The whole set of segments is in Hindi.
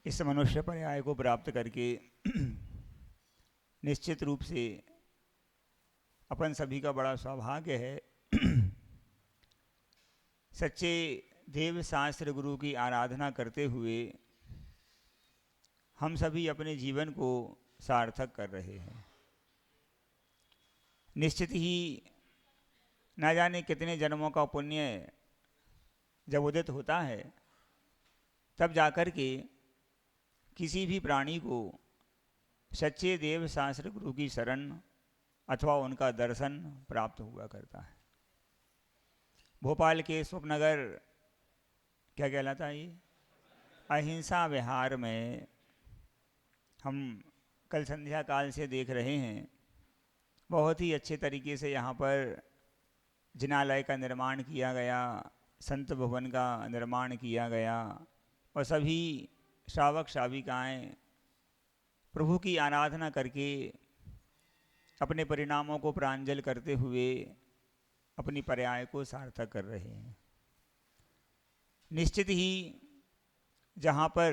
इस मनुष्य पर्याय को प्राप्त करके निश्चित रूप से अपन सभी का बड़ा सौभाग्य है। सच्चे देव शास्त्र गुरु की आराधना करते हुए हम सभी अपने जीवन को सार्थक कर रहे हैं। निश्चित ही ना जाने कितने जन्मों का पुण्य जब उदित होता है तब जाकर के किसी भी प्राणी को सच्चे देव शास्त्र गुरु की शरण अथवा उनका दर्शन प्राप्त हुआ करता है। भोपाल के स्वप्नगर क्या कहलाता है ये, अहिंसा विहार में हम कल संध्या काल से देख रहे हैं। बहुत ही अच्छे तरीके से यहाँ पर जिनालय का निर्माण किया गया, संत भवन का निर्माण किया गया और सभी श्रावक श्राविकाएँ प्रभु की आराधना करके अपने परिणामों को प्रांजल करते हुए अपनी पर्याय को सार्थक कर रहे हैं। निश्चित ही जहाँ पर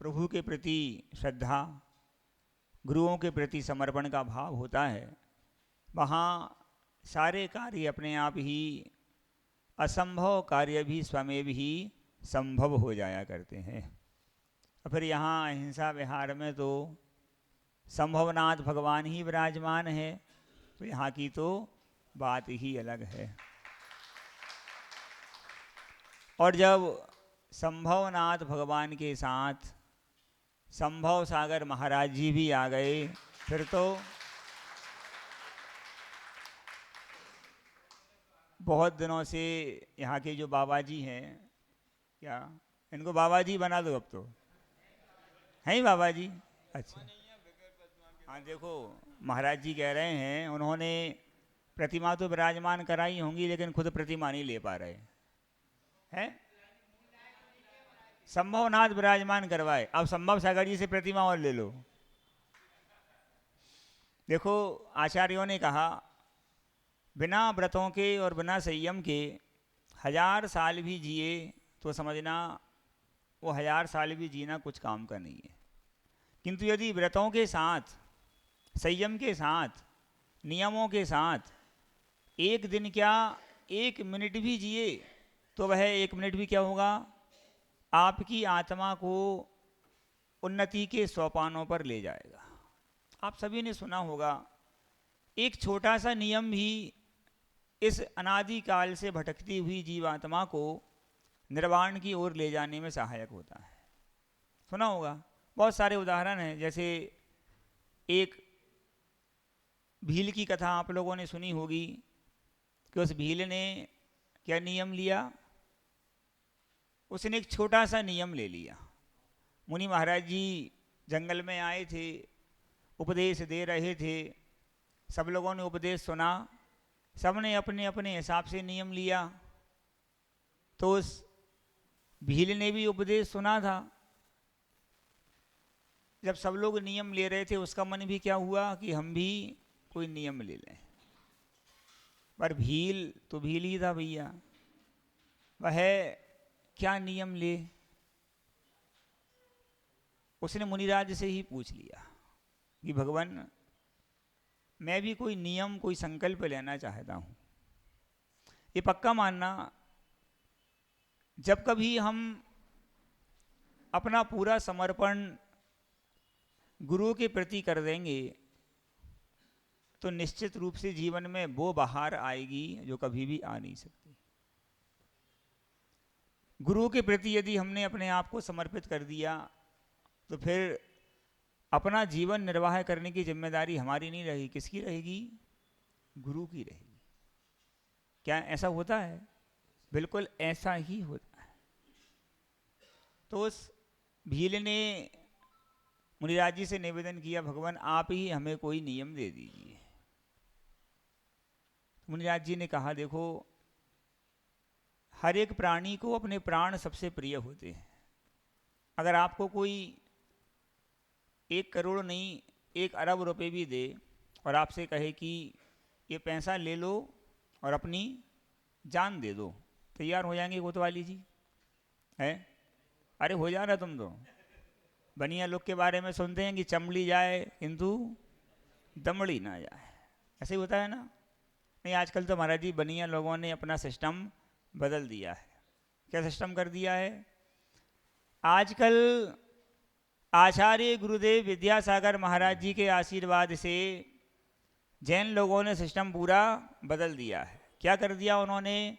प्रभु के प्रति श्रद्धा, गुरुओं के प्रति समर्पण का भाव होता है, वहाँ सारे कार्य अपने आप ही, असंभव कार्य भी स्वमेव ही संभव हो जाया करते हैं। और फिर यहाँ अहिंसा विहार में तो संभवनाथ भगवान ही विराजमान है, तो यहाँ की तो बात ही अलग है। और जब संभवनाथ भगवान के साथ संभव सागर महाराज जी भी आ गए, फिर तो बहुत दिनों से यहाँ के जो बाबा जी हैं, क्या इनको बाबा जी बना दो अब तो, हैं ही बाबा जी। अच्छा हाँ, देखो महाराज जी कह रहे हैं उन्होंने प्रतिमा तो विराजमान कराई होंगी लेकिन खुद प्रतिमा नहीं ले पा रहे हैं। संभवनाथ विराजमान करवाए, अब संभव सागर जी से प्रतिमा और ले लो। देखो आचार्यों ने कहा बिना व्रतों के और बिना संयम के 1000 साल भी जिए तो समझना वो 1000 साल भी जीना कुछ काम का नहीं है। किंतु यदि व्रतों के साथ, संयम के साथ, नियमों के साथ एक दिन क्या 1 मिनट भी जिए तो वह 1 मिनट भी क्या होगा, आपकी आत्मा को उन्नति के सोपानों पर ले जाएगा। आप सभी ने सुना होगा एक छोटा सा नियम भी इस अनादिकाल से भटकती हुई जीवात्मा को निर्वाण की ओर ले जाने में सहायक होता है। सुना होगा, बहुत सारे उदाहरण हैं। जैसे एक भील की कथा आप लोगों ने सुनी होगी कि उस भील ने क्या नियम लिया, उसने एक छोटा सा नियम ले लिया। मुनि महाराज जी जंगल में आए थे, उपदेश दे रहे थे, सब लोगों ने उपदेश सुना, सबने अपने अपने हिसाब से नियम लिया। तो उस भील ने भी उपदेश सुना था। जब सब लोग नियम ले रहे थे उसका मन भी क्या हुआ कि हम भी कोई नियम ले लें। पर भील तो भील ही था भैया, वह क्या नियम ले। उसने मुनिराज से ही पूछ लिया कि भगवान मैं भी कोई नियम, कोई संकल्प लेना चाहता हूँ। ये पक्का मानना, जब कभी हम अपना पूरा समर्पण गुरु के प्रति कर देंगे तो निश्चित रूप से जीवन में वो बहार आएगी जो कभी भी आ नहीं सकती। गुरु के प्रति यदि हमने अपने आप को समर्पित कर दिया तो फिर अपना जीवन निर्वाह करने की जिम्मेदारी हमारी नहीं रहेगी, किसकी रहेगी, गुरु की रहेगी। क्या ऐसा होता है? बिल्कुल ऐसा ही होता है। तो उस भील ने मुनिराज जी से निवेदन किया, भगवान आप ही हमें कोई नियम दे दीजिए। मुनिराज जी ने कहा देखो, हर एक प्राणी को अपने प्राण सबसे प्रिय होते हैं। अगर आपको कोई 1 करोड़ नहीं 1 अरब रुपए भी दे और आपसे कहे कि ये पैसा ले लो और अपनी जान दे दो, तैयार हो जाएंगे कोतवाली जी? है? अरे हो जा रहा तुम तो। बनिया लोग के बारे में सुनते हैं कि चमड़ी जाए किंतु दमड़ी ना जाए, ऐसे ही होता है ना। नहीं, आजकल तो महाराज जी बनिया लोगों ने अपना सिस्टम बदल दिया है। क्या सिस्टम कर दिया है? आजकल आचार्य गुरुदेव विद्यासागर महाराज जी के आशीर्वाद से जैन लोगों ने सिस्टम पूरा बदल दिया है। क्या कर दिया उन्होंने?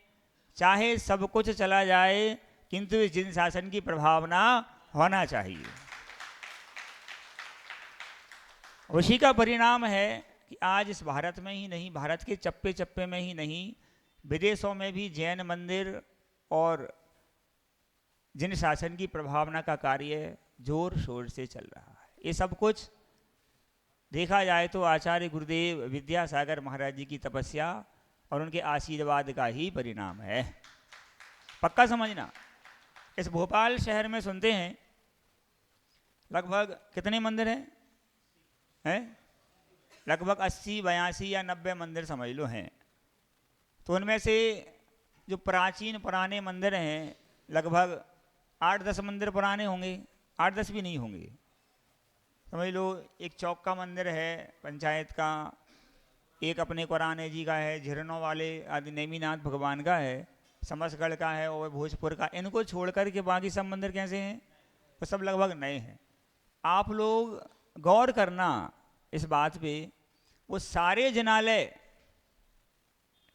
चाहे सब कुछ चला जाए किंतु इस जिन शासन की प्रभावना होना चाहिए। उसी का परिणाम है कि आज इस भारत में ही नहीं, भारत के चप्पे चप्पे में ही नहीं, विदेशों में भी जैन मंदिर और जिन शासन की प्रभावना का कार्य जोर शोर से चल रहा है। ये सब कुछ देखा जाए तो आचार्य गुरुदेव विद्यासागर महाराज जी की तपस्या और उनके आशीर्वाद का ही परिणाम है। पक्का समझना। इस भोपाल शहर में सुनते हैं लगभग कितने मंदिर हैं? लगभग 80, 82 या 90 मंदिर समझ लो हैं। तो उनमें से जो प्राचीन पुराने मंदिर हैं लगभग 8-10 मंदिर पुराने होंगे, 8-10 भी नहीं होंगे। समझ लो एक चौक का मंदिर है पंचायत का, एक अपने कुराने जी का है, झिरनों वाले आदि नेमीनाथ भगवान का है, समसगढ़ का है और भोजपुर का। इनको छोड़ कर के बाकी सब मंदिर कैसे हैं? वो सब लगभग नए हैं। आप लोग गौर करना इस बात पे, वो सारे जिनालय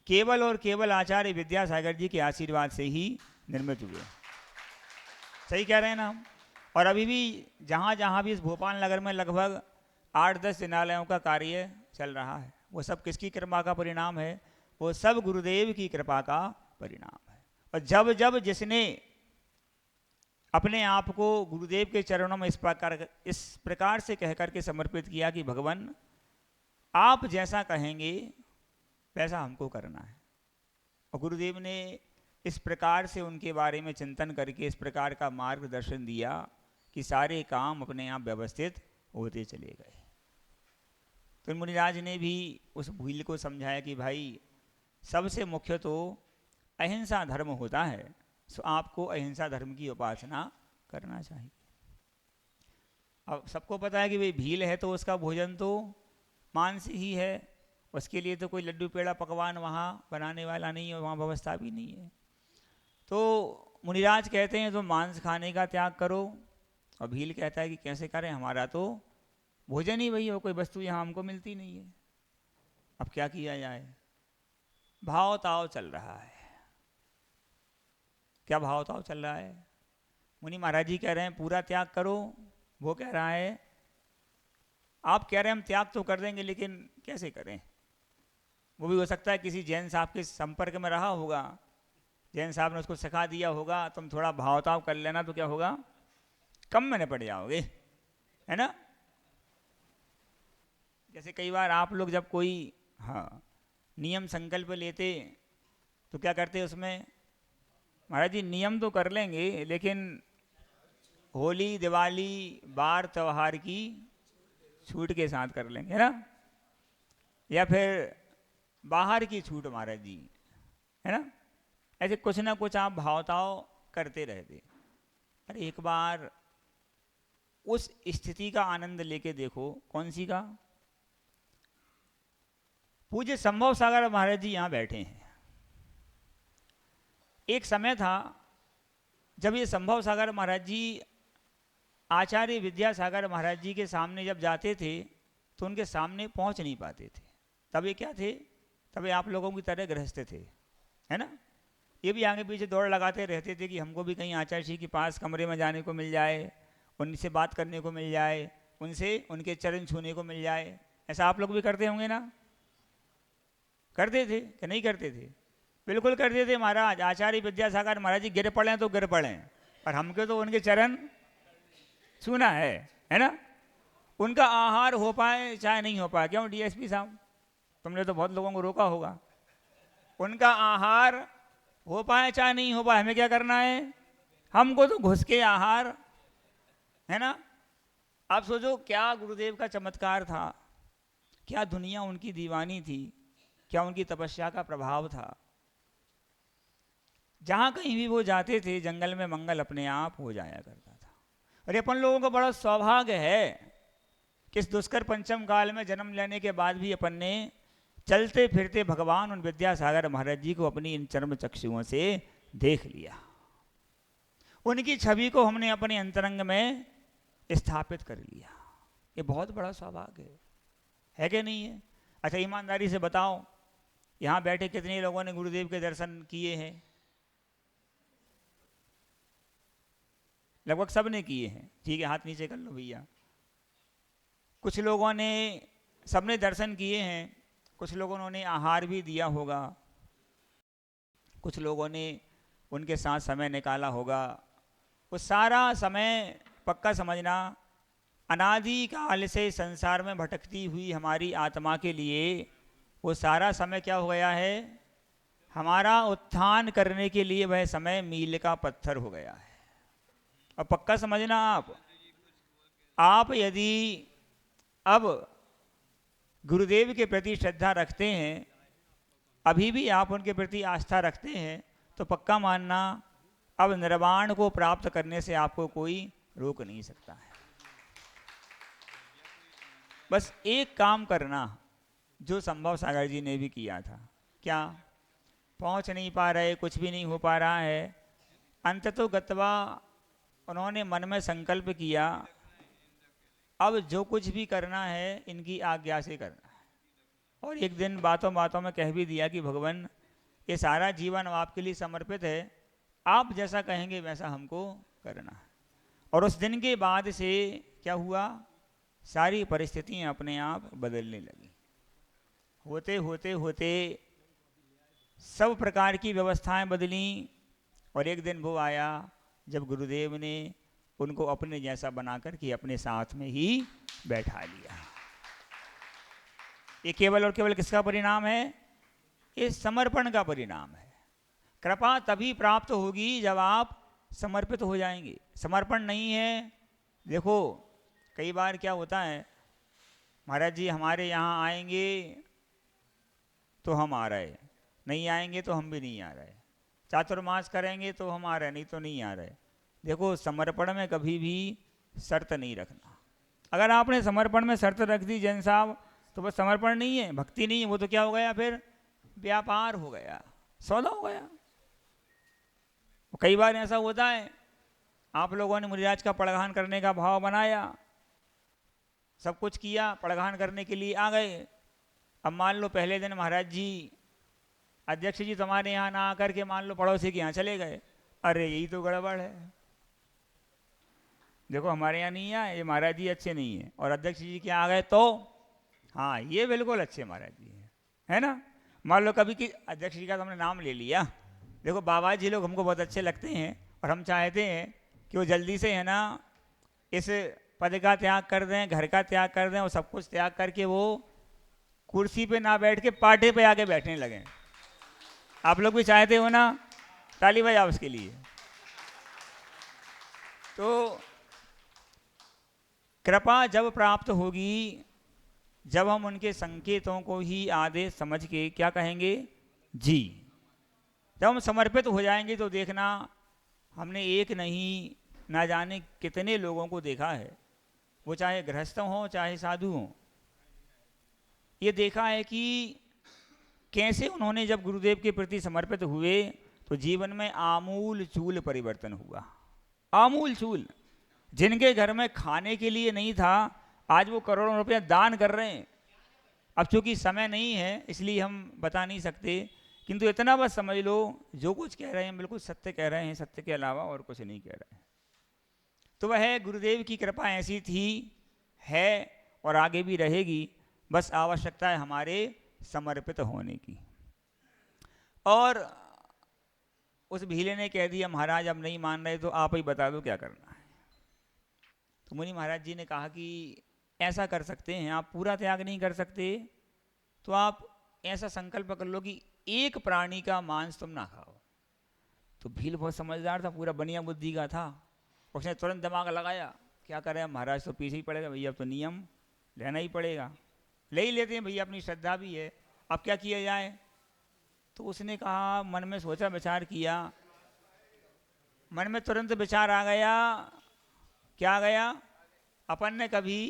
केवल और केवल आचार्य विद्यासागर जी के आशीर्वाद से ही निर्मित हुए। सही कह रहे हैं ना हम? और अभी भी जहाँ जहाँ भी इस भोपाल नगर में लगभग 8-10 जिनालयों का कार्य चल रहा है, वो सब किसकी कृपा का परिणाम है? वो सब गुरुदेव की कृपा का परिणाम है। और जब जब जिसने अपने आप को गुरुदेव के चरणों में इस प्रकार से कह करके समर्पित किया कि भगवान आप जैसा कहेंगे वैसा हमको करना है, और गुरुदेव ने इस प्रकार से उनके बारे में चिंतन करके इस प्रकार का मार्गदर्शन दिया कि सारे काम अपने आप व्यवस्थित होते चले गए। तो मुनिराज ने भी उस भूल को समझाया कि भाई सबसे मुख्य तो अहिंसा धर्म होता है, सो आपको अहिंसा धर्म की उपासना करना चाहिए। अब सबको पता है कि भाई भील है तो उसका भोजन तो मांस ही है, उसके लिए तो कोई लड्डू पेड़ा पकवान वहाँ बनाने वाला नहीं है, वहाँ व्यवस्था भी नहीं है। तो मुनिराज कहते हैं तो मांस खाने का त्याग करो, और भील कहता है कि कैसे करें, हमारा तो भोजन ही वही हो, कोई वस्तु यहाँ हमको मिलती नहीं है, अब क्या किया जाए। भाव ताव चल रहा है। क्या भाव ताव चल रहा है? मुनि महाराज जी कह रहे हैं पूरा त्याग करो, वो कह रहा है आप कह रहे हैं हम त्याग तो कर देंगे लेकिन कैसे करें। वो भी हो सकता है किसी जैन साहब के संपर्क में रहा होगा, जैन साहब ने उसको सिखा दिया होगा तुम थोड़ा भाव ताव कर लेना तो क्या होगा, कम में निपट जाओगे, है ना। जैसे कई बार आप लोग जब कोई नियम संकल्प लेते तो क्या करते उसमें, महाराज जी नियम तो कर लेंगे लेकिन होली दिवाली बार त्योहार की छूट के साथ कर लेंगे, है ना, या फिर बाहर की छूट महाराज जी, है ना। ऐसे कुछ ना कुछ आप भावताव करते रहते। अरे एक बार उस स्थिति का आनंद लेके देखो। कौन सी का? पूज्य संभव सागर महाराज जी यहाँ बैठे हैं। एक समय था जब ये संभव सागर महाराज जी आचार्य विद्यासागर महाराज जी के सामने जब जाते थे तो उनके सामने पहुंच नहीं पाते थे। तब ये क्या थे? तब ये आप लोगों की तरह गृहस्थ थे, है ना। ये भी आगे पीछे दौड़ लगाते रहते थे कि हमको भी कहीं आचार्य जी के पास कमरे में जाने को मिल जाए, उनसे बात करने को मिल जाए, उनसे उनके चरण छूने को मिल जाए। ऐसा आप लोग भी करते होंगे ना? करते थे कि नहीं करते थे? बिल्कुल करते थे महाराज। आचार्य विद्यासागर महाराज जी गिर पड़े तो गिर पड़े, पर हमको तो उनके चरण छूना है ना। उनका आहार हो पाए चाहे नहीं हो पाए। क्यों डीएसपी साहब, तुमने तो बहुत लोगों को रोका होगा। उनका आहार हो पाए चाहे नहीं हो पाए, हमें क्या करना है? हमको तो घुस के आहार, है ना। आप सोचो क्या गुरुदेव का चमत्कार था, क्या दुनिया उनकी दीवानी थी, क्या उनकी तपस्या का प्रभाव था। जहाँ कहीं भी वो जाते थे जंगल में मंगल अपने आप हो जाया करता था। अरे अपन लोगों को बड़ा सौभाग्य है कि इस दुष्कर पंचम काल में जन्म लेने के बाद भी अपन ने चलते फिरते भगवान उन विद्यासागर महाराज जी को अपनी इन चर्म चक्षुओं से देख लिया। उनकी छवि को हमने अपने अंतरंग में स्थापित कर लिया। ये बहुत बड़ा सौभाग्य है कि नहीं है? अच्छा ईमानदारी से बताओ, यहाँ बैठे कितने लोगों ने गुरुदेव के दर्शन किए हैं? लगभग सब ने किए हैं। ठीक है, हाथ नीचे कर लो भैया। कुछ लोगों ने, सबने दर्शन किए हैं, कुछ लोगों ने आहार भी दिया होगा, कुछ लोगों ने उनके साथ समय निकाला होगा। वो सारा समय पक्का समझना, अनादि काल से संसार में भटकती हुई हमारी आत्मा के लिए वो सारा समय क्या हो गया है? हमारा उत्थान करने के लिए वह समय मील का पत्थर हो गया है। और पक्का समझना, आप यदि अब गुरुदेव के प्रति श्रद्धा रखते हैं, अभी भी आप उनके प्रति आस्था रखते हैं, तो पक्का मानना अब निर्वाण को प्राप्त करने से आपको कोई रोक नहीं सकता है। बस एक काम करना जो संभव सागर जी ने भी किया था। क्या? पहुंच नहीं पा रहे, कुछ भी नहीं हो पा रहा है, अंततो गत्वा उन्होंने मन में संकल्प किया, अब जो कुछ भी करना है इनकी आज्ञा से करना है। और एक दिन बातों बातों में कह भी दिया कि भगवान ये सारा जीवन आपके लिए समर्पित है, आप जैसा कहेंगे वैसा हमको करना है। और उस दिन के बाद से क्या हुआ? सारी परिस्थितियां अपने आप बदलने लगी। होते होते होते सब प्रकार की व्यवस्थाएं बदली। और एक दिन वो आया जब गुरुदेव ने उनको अपने जैसा बनाकर के अपने साथ में ही बैठा लिया। ये केवल और केवल किसका परिणाम है? ये समर्पण का परिणाम है। कृपा तभी प्राप्त होगी जब आप समर्पित हो जाएंगे। समर्पण नहीं है, देखो कई बार क्या होता है, महाराज जी हमारे यहाँ आएंगे तो हम आ रहे, नहीं आएंगे तो हम भी नहीं आ रहे, चातुर्मास करेंगे तो हम आ रहे, नहीं तो नहीं आ रहे। देखो समर्पण में कभी भी शर्त नहीं रखना। अगर आपने समर्पण में शर्त रख दी जैन साहब, तो बस समर्पण नहीं है, भक्ति नहीं है, वो तो क्या हो गया? फिर व्यापार हो गया, सौदा हो गया। कई बार ऐसा होता है, आप लोगों ने मुनिराज का पड़गान करने का भाव बनाया, सब कुछ किया, पड़गान करने के लिए आ गए। अब मान लो पहले दिन महाराज जी, अध्यक्ष जी तुम्हारे यहाँ ना आकर के मान लो पड़ोसी के यहाँ चले गए। अरे यही तो गड़बड़ है, देखो हमारे यहाँ नहीं आए, ये महाराज जी अच्छे नहीं है, और अध्यक्ष जी के यहाँ आ गए तो हाँ ये बिल्कुल अच्छे महाराज जी है ना। मान लो कभी कि अध्यक्ष जी का तो हमने नाम ले लिया, देखो बाबा जी लोग हमको बहुत अच्छे लगते हैं और हम चाहते हैं कि वो जल्दी से है ना इस पद का त्याग कर दें, घर का त्याग कर दें और सब कुछ त्याग करके वो कुर्सी पे ना बैठ के पाटे पे आके बैठने लगें। आप लोग भी चाहते हो ना? ताली बजाओ उसके लिए। तो कृपा जब प्राप्त होगी जब हम उनके संकेतों को ही आदेश समझ के क्या कहेंगे जी। जब हम समर्पित हो जाएंगे तो देखना, हमने एक नहीं ना जाने कितने लोगों को देखा है, वो चाहे गृहस्थ हों चाहे साधु हों, ये देखा है कि कैसे उन्होंने जब गुरुदेव के प्रति समर्पित हुए तो जीवन में आमूल चूल परिवर्तन हुआ। आमूल चूल। जिनके घर में खाने के लिए नहीं था, आज वो करोड़ों रुपया दान कर रहे हैं। अब चूंकि समय नहीं है इसलिए हम बता नहीं सकते, किंतु इतना बस समझ लो जो कुछ कह रहे हैं बिल्कुल सत्य कह रहे हैं, सत्य के अलावा और कुछ नहीं कह रहे हैं। तो वह गुरुदेव की कृपा ऐसी थी, है और आगे भी रहेगी। बस आवश्यकता है हमारे समर्पित होने की। और उस भीले ने कह दिया महाराज अब नहीं मान रहे तो आप ही बता दो क्या करना है। तो मुनि महाराज जी ने कहा कि ऐसा कर सकते हैं, आप पूरा त्याग नहीं कर सकते तो आप ऐसा संकल्प कर लो कि एक प्राणी का मांस तुम ना खाओ। तो भील बहुत समझदार था, पूरा बनिया बुद्धि का था, उसने तुरंत दिमाग लगाया क्या करें महाराज तो पीछे ही पड़ेगा भैया, अब तो नियम लेना ही पड़ेगा, ले ही लेते हैं भैया, अपनी श्रद्धा भी है, अब क्या किया जाए। तो उसने कहा, मन में सोचा विचार किया, मन में तुरंत विचार आ गया क्या गया, अपन ने कभी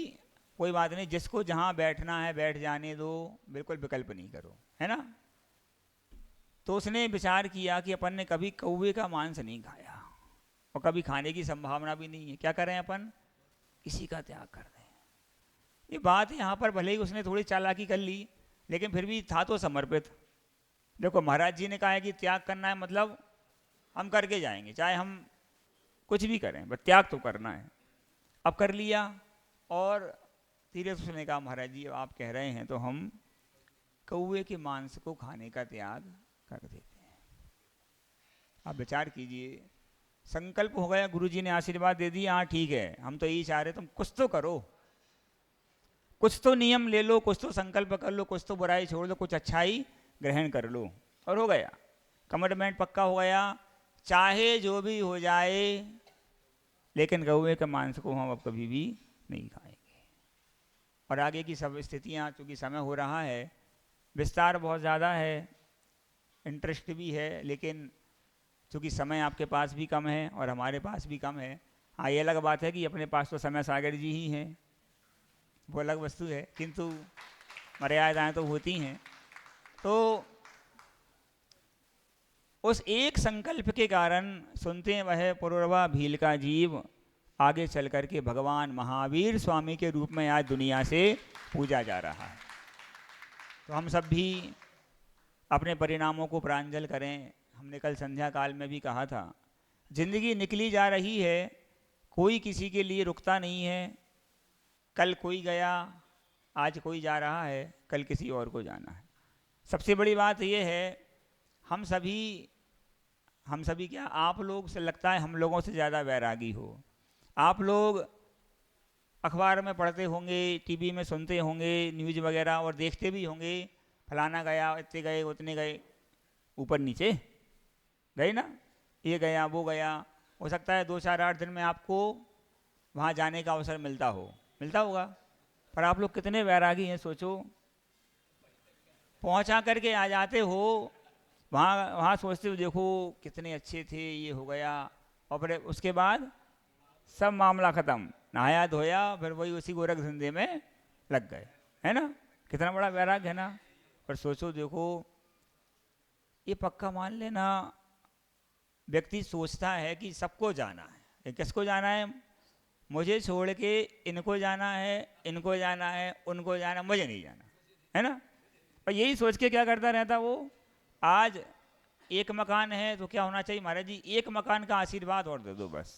कोई बात नहीं, जिसको जहाँ बैठना है बैठ जाने दो, बिल्कुल विकल्प नहीं करो, है ना। तो उसने विचार किया कि अपन ने कभी कौवे का मांस नहीं खाया और कभी खाने की संभावना भी नहीं है, क्या करें अपन, इसी का त्याग कर दें। ये बात यहाँ पर भले ही उसने थोड़ी चालाकी कर ली, लेकिन फिर भी था तो समर्पित। देखो महाराज जी ने कहा है कि त्याग करना है, मतलब हम करके जाएंगे, चाहे हम कुछ भी करें, बस त्याग तो करना है। अब कर लिया और धीरे से उसने कहा महाराज जी आप कह रहे हैं तो हम कौवे के मांस को खाने का त्याग कर देते हैं। आप विचार कीजिए, संकल्प हो गया, गुरुजी ने आशीर्वाद दे दिया, हाँ ठीक है हम तो यही चाह रहे, तुम कुछ तो करो, कुछ तो नियम ले लो, कुछ तो संकल्प कर लो, कुछ तो बुराई छोड़ दो, कुछ अच्छाई ग्रहण कर लो। और हो गया, कमिटमेंट पक्का हो गया, चाहे जो भी हो जाए, लेकिन कौवे के मांस को हम अब कभी भी नहीं खाएंगे। और आगे की सब स्थितियाँ, चूँकि समय हो रहा है, विस्तार बहुत ज़्यादा है, इंटरेस्ट भी है, लेकिन चूँकि समय आपके पास भी कम है और हमारे पास भी कम है। हाँ ये अलग बात है कि अपने पास तो समय सागर जी ही हैं, वो अलग वस्तु है, किंतु मर्यादाएं तो होती हैं। तो उस एक संकल्प के कारण सुनते वह पुरवा भील का जीव आगे चल कर के भगवान महावीर स्वामी के रूप में आज दुनिया से पूजा जा रहा है। तो हम सब भी अपने परिणामों को प्रांजल करें। हमने कल संध्या काल में भी कहा था, जिंदगी निकली जा रही है, कोई किसी के लिए रुकता नहीं है। कल कोई गया, आज कोई जा रहा है, कल किसी और को जाना है। सबसे बड़ी बात यह है, हम सभी क्या, आप लोग से लगता है हम लोगों से ज़्यादा वैरागी हो। आप लोग अखबार में पढ़ते होंगे, टीवी में सुनते होंगे, न्यूज़ वगैरह, और देखते भी होंगे फलाना गया, इतने गए, उतने गए, ऊपर नीचे गए ना, ये गया वो गया। हो सकता है 2-4-8 दिन में आपको वहाँ जाने का अवसर मिलता होगा, पर आप लोग कितने वैरागी हैं सोचो। पहुँचा करके आ जाते हो, वहाँ सोचते हो देखो कितने अच्छे थे, ये हो गया, और फिर उसके बाद सब मामला ख़त्म, नहाया धोया, फिर वही उसी गोरख धंधे में लग गए, है ना। कितना बड़ा वैराग है ना। पर सोचो देखो, ये पक्का मान लेना, व्यक्ति सोचता है कि सबको जाना है, किसको जाना है, मुझे छोड़ के इनको जाना है, इनको जाना है, उनको जाना, मुझे नहीं जाना, है ना। और यही सोच के क्या करता रहता वो। आज एक मकान है तो क्या होना चाहिए, महाराज जी एक मकान का आशीर्वाद और दे दो बस।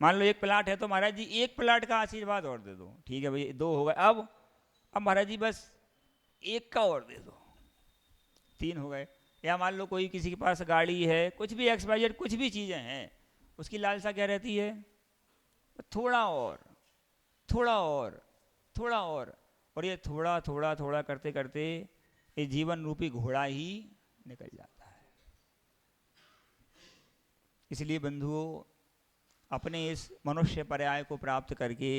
मान लो एक प्लाट है तो महाराज जी एक प्लाट का आशीर्वाद और दे दो, ठीक है भाई 2 हो गए, अब महाराज जी बस 1 का और दे दो, 3 हो गए। या मान लो कोई किसी के पास गाड़ी है, कुछ भी XYZ कुछ भी चीज़ें हैं, उसकी लालसा क्या रहती है, थोड़ा और थोड़ा और थोड़ा और ये थोड़ा थोड़ा थोड़ा करते करते ये जीवन रूपी घोड़ा ही निकल जाता है। इसलिए बंधुओं, अपने इस मनुष्य पर्याय को प्राप्त करके,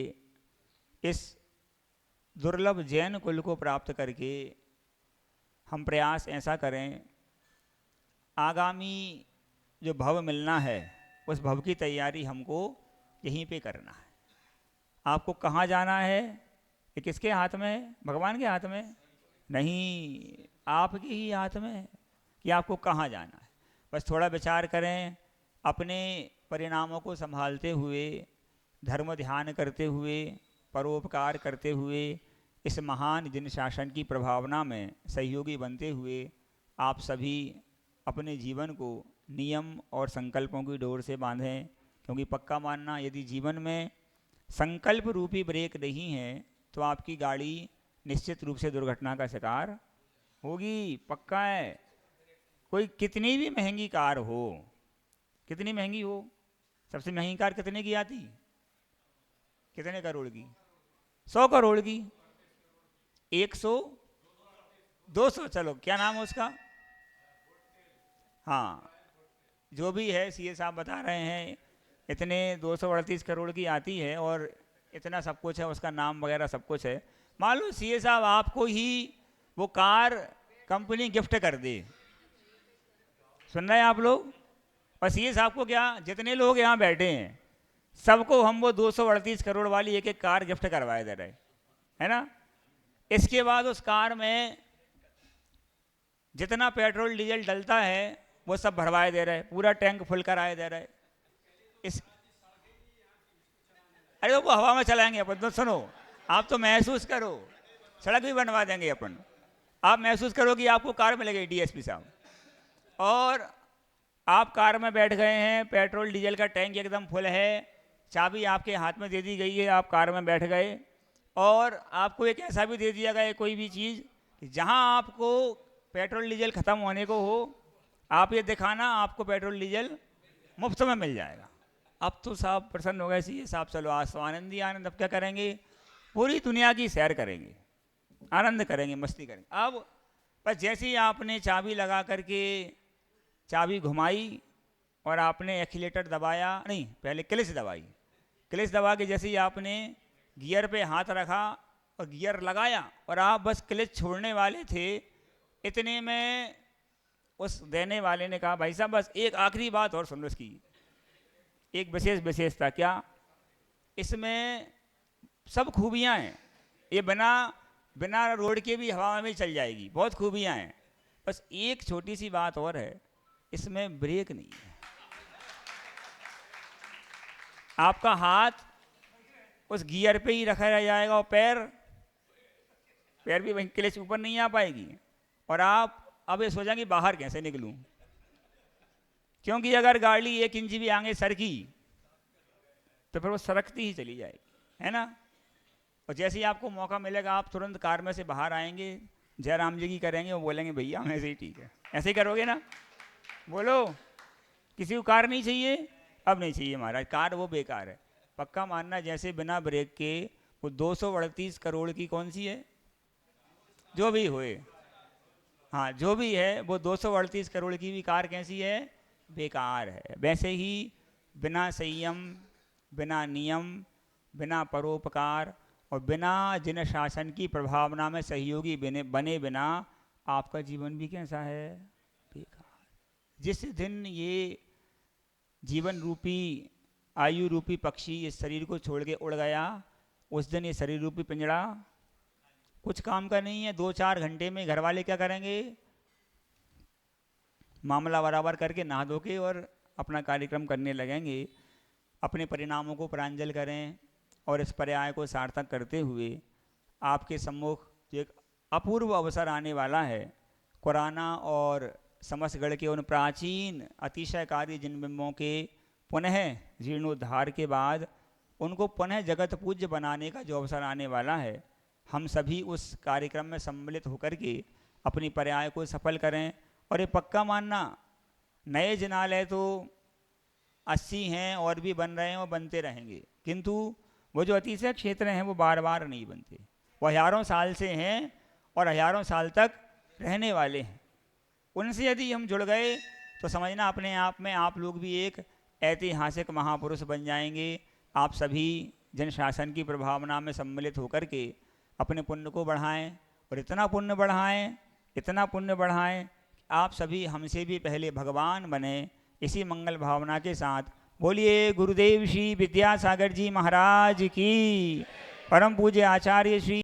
इस दुर्लभ जैन कुल को प्राप्त करके हम प्रयास ऐसा करें, आगामी जो भव मिलना है उस भव की तैयारी हमको यहीं पे करना है। आपको कहाँ जाना है ये किसके हाथ में है, भगवान के हाथ में नहीं, आपके ही हाथ में है कि आपको कहाँ जाना है। बस थोड़ा विचार करें, अपने परिणामों को संभालते हुए, धर्म ध्यान करते हुए, परोपकार करते हुए, इस महान जिन शासन की प्रभावना में सहयोगी बनते हुए आप सभी अपने जीवन को नियम और संकल्पों की डोर से बांधें। क्योंकि पक्का मानना, यदि जीवन में संकल्प रूपी ब्रेक नहीं है तो आपकी गाड़ी निश्चित रूप से दुर्घटना का शिकार होगी, पक्का है। कोई कितनी भी महंगी कार हो, कितनी महंगी हो, सबसे महंगी कार कितने की आती, कितने करोड़ की, 100 करोड़ की, 100, 200, चलो क्या नाम है उसका, हाँ जो भी है, सीए साहब बता रहे हैं इतने 238 करोड़ की आती है और इतना सब कुछ है, उसका नाम वगैरह सब कुछ है। मान लो सीए साहब आपको ही वो कार कंपनी गिफ्ट कर दे, सुन रहे हैं आप लोग, और सीए साहब को क्या, जितने लोग यहाँ बैठे हैं सबको हम वो 238 करोड़ वाली एक एक कार गिफ्ट करवाए दे रहे, है ना। इसके बाद उस कार में जितना पेट्रोल डीजल डलता है वो सब भरवाए दे रहे, पूरा टैंक फुल कराए दे रहे। इस अरे वो हवा में चलाएंगे अपन तो, सुनो आप तो महसूस करो, सड़क भी बनवा देंगे अपन। आप महसूस करो कि आपको कार मिलेगी डीएसपी साहब, और आप कार में बैठ गए हैं, पेट्रोल डीजल का टैंक एकदम फुल है, चाबी आपके हाथ में दे दी गई है, आप कार में बैठ गए, और आपको एक ऐसा भी दे दिया गया है कोई भी चीज़ कि जहां आपको पेट्रोल डीजल ख़त्म होने को हो, आप ये दिखाना, आपको पेट्रोल डीजल मुफ्त में मिल जाएगा। अब तो साहब प्रसन्न हो गए, सी साहब चलो आज तो आनंद ही आनंद। अब क्या करेंगे, पूरी दुनिया की सैर करेंगे, आनंद करेंगे, मस्ती करेंगे। अब बस जैसे ही आपने चाबी लगा करके चाबी घुमाई और आपने एक्सीलेटर दबाया, नहीं पहले क्लच दबाई, क्लच दबा के जैसे ही आपने गियर पे हाथ रखा और गियर लगाया और आप बस क्लच छोड़ने वाले थे, इतने में उस देने वाले ने कहा भाई साहब बस एक आखिरी बात और सुन लो, इसकी एक विशेषता क्या, इसमें सब खूबियां हैं, ये बिना रोड के भी हवा में भी चल जाएगी, बहुत खूबियां हैं, बस एक छोटी सी बात और है, इसमें ब्रेक नहीं है। आपका हाथ उस गियर पे ही रखा रह जाएगा और पैर भी वहीं क्लच ऊपर नहीं आ पाएगी, और आप अब ये सोचेंगे बाहर कैसे निकलूं, क्योंकि अगर गाड़ी 1 इंच भी आगे सरकी तो फिर वो सरकती ही चली जाएगी, है ना। और जैसे ही आपको मौका मिलेगा आप तुरंत कार में से बाहर आएंगे, जयराम जी की करेंगे, वो बोलेंगे भैया हम ऐसे ही ठीक है, ऐसे ही करोगे ना। बोलो किसी को कार नहीं चाहिए, अब नहीं चाहिए महाराज, कार वो बेकार है, पक्का मानना। जैसे बिना ब्रेक के वो 238 करोड़ की कौन सी है, जो भी होए, हाँ जो भी है, वो 238 करोड़ की भी कार कैसी है, बेकार है। वैसे ही बिना संयम, बिना नियम, बिना परोपकार और बिना जन शासन की प्रभावना में सहयोगी बने बिना आपका जीवन भी कैसा है, बेकार। जिस दिन ये जीवन रूपी आयु रूपी पक्षी इस शरीर को छोड़ के उड़ गया, उस दिन ये शरीर रूपी पिंजड़ा कुछ काम का नहीं है। 2-4 घंटे में घर वाले क्या करेंगे, मामला बराबर करके नहा धो के और अपना कार्यक्रम करने लगेंगे। अपने परिणामों को प्रांजल करें और इस पर्याय को सार्थक करते हुए आपके सम्मुख एक अपूर्व अवसर आने वाला है। कुराना और समसगढ़ के उन प्राचीन अतिशयकारी जिन बिंबों के पुनः जीर्णोद्धार के बाद उनको पुनः जगत पूज्य बनाने का जो अवसर आने वाला है, हम सभी उस कार्यक्रम में सम्मिलित होकर के अपनी पर्याय को सफल करें। और ये पक्का मानना, नए जिनालय तो 80 हैं और भी बन रहे हैं और बनते रहेंगे, किंतु वो जो अतिशय क्षेत्र हैं वो बार बार नहीं बनते, वो हज़ारों साल से हैं और हज़ारों साल तक रहने वाले हैं। उनसे यदि हम जुड़ गए तो समझना अपने आप में आप लोग भी एक ऐतिहासिक महापुरुष बन जाएंगे। आप सभी जनशासन की प्रभावना में सम्मिलित होकर के अपने पुण्य को बढ़ाएं, और इतना पुण्य बढ़ाएं आप सभी हमसे भी पहले भगवान बने। इसी मंगल भावना के साथ बोलिए गुरुदेव श्री विद्यासागर जी महाराज की, परम पूज्य आचार्य श्री